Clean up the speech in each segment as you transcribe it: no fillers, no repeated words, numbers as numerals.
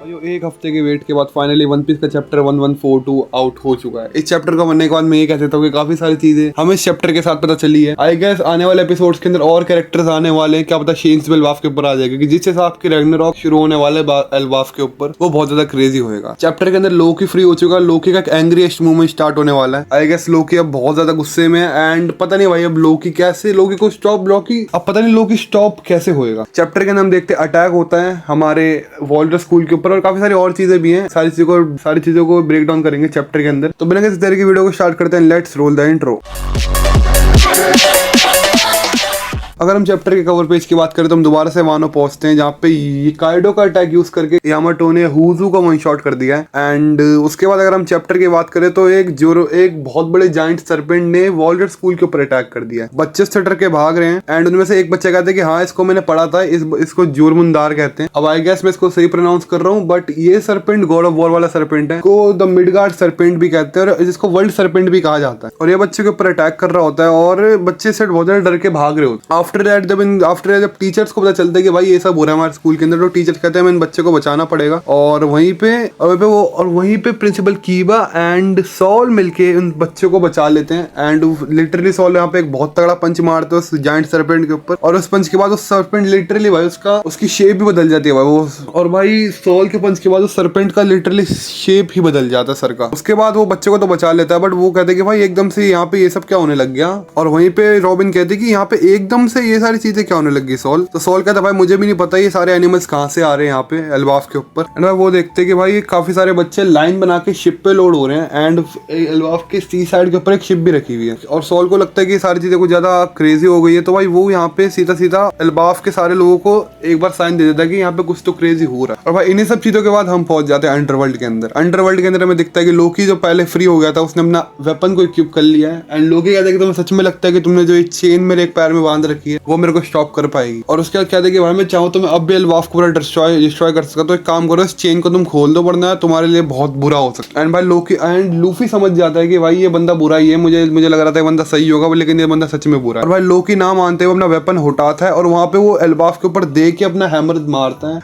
और जो एक हफ्ते के वेट के बाद फाइनली वन पीस का चैप्टर 1142 आउट हो चुका है। इस चैप्टर का बनने के बाद मैं ये कह सकता हूँ कि काफी सारी चीजें हमें इस चैप्टर के साथ पता चली है। आई गेस आने वाले एपिसोड्स के अंदर और कैरेक्टर्स आने वाले हैं, क्या पता शेन्स भी एल्बाफ के ऊपर आ जाएगा, जिस हिसाब के रैग्नारॉक शुरू होने वाले एल्बाफ के ऊपर वो बहुत ज्यादा क्रेजी होएगा। चैप्टर के अंदर लोकी फ्री हो चुका है, लोकी का एक एंग्रीएस्ट मूवमेंट स्टार्ट होने वाला है। आई गेस लोकी अब बहुत ज्यादा गुस्से में है एंड पता नहीं भाई अब लोकी कैसे लोकी को स्टॉप अब पता नहीं लोकी स्टॉप कैसे होएगा। चैप्टर के अंदर हम देखते अटैक होता है हमारे वॉल्टर स्कूल के ऊपर और काफी सारी और चीजें भी हैं। सारी चीजों को ब्रेक डाउन करेंगे चैप्टर के अंदर। तो बिना किसी तरह की वीडियो को स्टार्ट करते हैं। Let's roll the intro. अगर हम चैप्टर के कवर पेज की बात करें तो हम दोबारा से वानो पहुंचते हैं जहाँ पे काइडो का अटैक यूज करके यामाटो ने हुजू का वन शॉट कर दिया है। एंड उसके बाद अगर हम चैप्टर की बात करें तो एक बहुत बड़े जाइंट सरपेंट ने वॉल्टर स्कूल के ऊपर अटैक कर दिया है। बच्चे स्टटर के भाग रहे हैं एंड उनमें से एक बच्चा कहते हैं कि हाँ इसको मैंने पढ़ा था, इसको जोरमुंदार कहते हैं। अब आई गेस मैं इसको सही प्रोनाउंस कर रहा हूँ, बट ये सरपेंट गॉड ऑफ वॉर वाला सरपेंट है, को द मिडगार्ड सरपेंट भी कहते हैं और जिसको वर्ल्ड सरपेंट भी कहा जाता है। और ये बच्चे के ऊपर अटैक कर रहा होता है और बच्चे से बहुत ज्यादा डर के भाग रहे होते हैं। आफ्टर जब टीचर्स को पता चलता है कि भाई ये सब हो रहा है हमारे स्कूल के अंदर, तो टीचर्स कहते हैं इन बच्चे को बचाना पड़ेगा। और वहीं पे प्रिंसिपल कीबा एंड सॉल मिलके उन बच्चों को बचा लेते हैं। एंड लिटरली सॉल यहाँ पे एक बहुत तगड़ा पंच मारते हैं उस जाइंट सरपेंट के ऊपर और उस पंच के बाद उस सरपेंट लिटरली भाई उसकी शेप भी बदल जाती है भाई वो। और भाई सॉल के पंच के बाद उस सरपेंट का लिटरली शेप ही बदल जाता है सर का। उसके बाद वो बच्चे को तो बचा लेता है, बट वो कहते हैं कि भाई एकदम से यहाँ पे ये सब क्या होने लग गया। और वहीं पे रॉबिन कहते हैं कि यहाँ पे एकदम से ये सारी चीजें क्या होने लगी सॉल। तो सॉल कहता है भाई मुझे भी नहीं पता ये सारे एनिमल्स कहाँ से आ रहे हैं यहाँ पे एल्बाफ के ऊपर। एंड भाई वो देखते हैं कि भाई काफी सारे बच्चे लाइन बना के शिप पे लोड हो रहे हैं एंड एल्बाफ के सी साइड के ऊपर एक शिप भी रखी हुई है। और सॉल को लगता है कि सारी चीजें कुछ ज्यादा क्रेजी हो गई है, तो भाई वो यहाँ पे सीधा एल्बाफ के सारे लोगों को एक बार साइन दे देता है कि यहाँ पे कुछ तो क्रेजी हो रहा है। और भाई इन्हीं सब चीजों के बाद हम पहुंच जाते हैं अंडरवर्ल्ड के अंदर। अंडरवर्ल्ड के अंदर हमें दिखता है कि लोकी जो पहले फ्री हो गया था उसने अपना वेपन को इक्विप कर लिया है। एंड लोकी कहता है कि तुम्हें सच में लगता है कि तुमने जो चेन मेरे एक पैर में बांध रखी है वो मेरे को स्टॉप कर पाएगी। और उसके बाद कहते हैं कि भाई मैं चाहूँ तो मैं अब भी एल्बाफ को पूरा डिस्ट्रॉय कर सकता, तो एक काम करो इस चेन को तुम खोल दो वरना तुम्हारे लिए बहुत बुरा हो सकता है। एंड भाई लोकी एंड लूफी समझ जाता है कि भाई ये बंदा बुरा ही है, मुझे लग रहा था ये बंदा सही होगा लेकिन ये बंदा सच में बुरा है। और भाई लोकी ना मानते हुए अपना वेपन उठाता है और वहां पे वो एल्बाफ के ऊपर दे के अपना हैमर मारता है।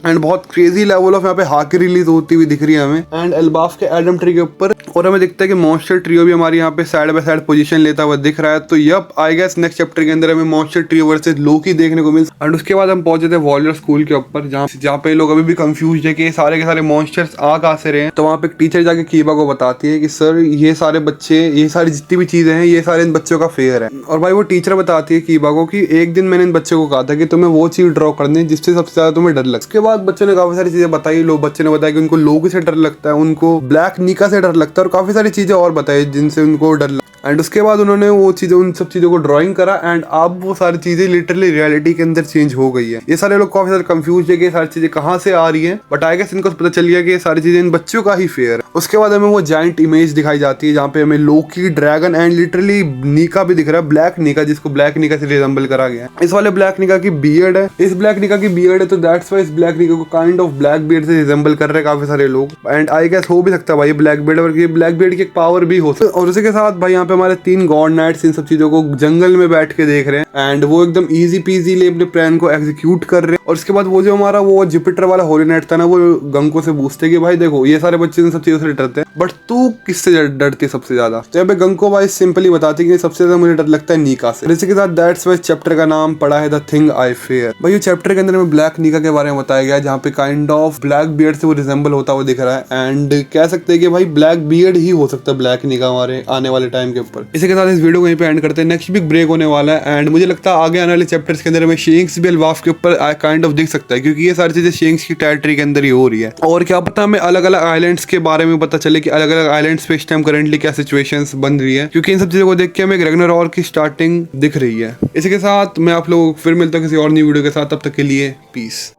एंड बहुत क्रेजी लेवल ऑफ यहाँ पे हाकी रिलीज होती हुई दिख रही है हमें एंड एल्बाफ के एडम ट्री के ऊपर। और हमें दिखता है कि मॉन्स्टर ट्रियो भी हमारी यहाँ पे साइड बाय साइड पोजीशन लेता हुआ दिख रहा है। तो yup I guess next chapter के अंदर हमें मॉन्स्टर ट्रियो वर्सेस लोकी देखने को मिल। एंड उसके बाद हम पहुंचे थे वॉल्टर स्कूल के ऊपर जहाँ पे लोग अभी भी कंफ्यूज है कि सारे के सारे मॉन्स्टर्स आ कहाँ से रहे हैं। तो वहाँ पे एक टीचर जाके कीबा को बताती है कि सर ये सारे बच्चे, ये सारी जितनी भी चीजें हैं ये सारे इन बच्चों का फेयर है। और भाई वो टीचर बताती है कीबा को कि एक दिन मैंने इन बच्चों को कहा था कि तुम्हें वो चीज ड्रॉ करनी है जिससे सबसे ज्यादा तुम्हें डर लगे। उसके बाद बच्चों ने काफी सारी चीजें बताई। बच्चे ने बताया कि उनको लोकी से डर लगता है, उनको ब्लैक निका से डर लगता है और काफी सारी चीजें और बताई जिनसे उनको डर लगता है। एंड उसके बाद उन्होंने उन सब चीजों को ड्राइंग करा एंड अब वो सारी चीजें लिटरली रियलिटी के अंदर चेंज हो गई है। ये सारे लोग काफी सारे कंफ्यूज है कि ये सारी चीजें कहाँ से आ रही हैं, बट आई गेस इनको पता चल गया कि ये सारी चीजें इन बच्चों का ही फेयर है। उसके बाद हमें वो जाइंट इमेज दिखाई जाती है जहाँ पे हमें लोकी, ड्रैगन एंड लिटरली नीका भी दिख रहा है, ब्लैक नीका, जिसको ब्लैक नीका से रिजेंबल करा गया है। इस वाले ब्लैक नीका की बियर्ड है, इस ब्लैक नीका की बियर्ड है, तो दैट्स व्हाई इस ब्लैक नीका को काइंड ऑफ ब्लैक बियर्ड से रिजेंबल कर रहे हैं काफी सारे लोग। एंड आई गेस हो भी सकता है भाई ब्लैक बियर्ड, और ब्लैक बियर्ड की एक पावर भी हो सकती है। और उसी के साथ भाई यहाँ पे हमारे 3 गॉड नाइट्स इन सब चीजों को जंगल में बैठ के देख रहे हैं एंड वो एकदम इजी पीजीली अपने प्लान को एग्जीक्यूट कर रहे हैं। और उसके बाद वो जो हमारा वो जुपिटर वाला होली नाइट था ना, वो गंको से पूछते कि भाई देखो ये सारे बच्चे इन सब चीजों से डरते हैं बट तू किससे डरती है सबसे ज्यादा। तो यहाँ पे गंको भाई सिंपली बताती कि सबसे ज्यादा मुझे डर लगता है नीका से। इसी के साथ दैट्स व्हाई चैप्टर का नाम पड़ा है द थिंग आई फेयर। भाई ये चैप्टर के अंदर में ब्लैक नीका के बारे में बताया गया है जहाँ पे काइंड ऑफ ब्लैक बियर्ड से वो रिजेंबल होता हुआ दिख रहा है एंड कह सकते हैं कि भाई ब्लैक बियर्ड ही हो सकता है ब्लैक नीका हमारे आने वाले टाइम के ऊपर। इसी के साथ इस वीडियो को यहीं पे एंड करते हैं। नेक्स्ट वीक ब्रेक होने वाला है एंड मुझे लगता है आगे आने वाले चैप्टर्स के अंदर में शेंक्स भी एल्बाफ के ऊपर काइंड ऑफ दिख सकता है क्योंकि ये सारी चीजें शेंक्स की टेरिटरी के अंदर ही हो रही है। और क्या पता हमें अलग अलग आइलैंड्स के बारे में पता चले कि अलग अलग आइलैंड्स पे इस टाइम करंटली क्या सिचुएशंस बन रही है, क्योंकि इन सब चीजों को देख के हमें रैग्नारॉक की स्टार्टिंग दिख रही है। इसी के साथ मैं आप लोगों को फिर मिलता हूं किसी और नई वीडियो के साथ, तब तक के लिए पीस।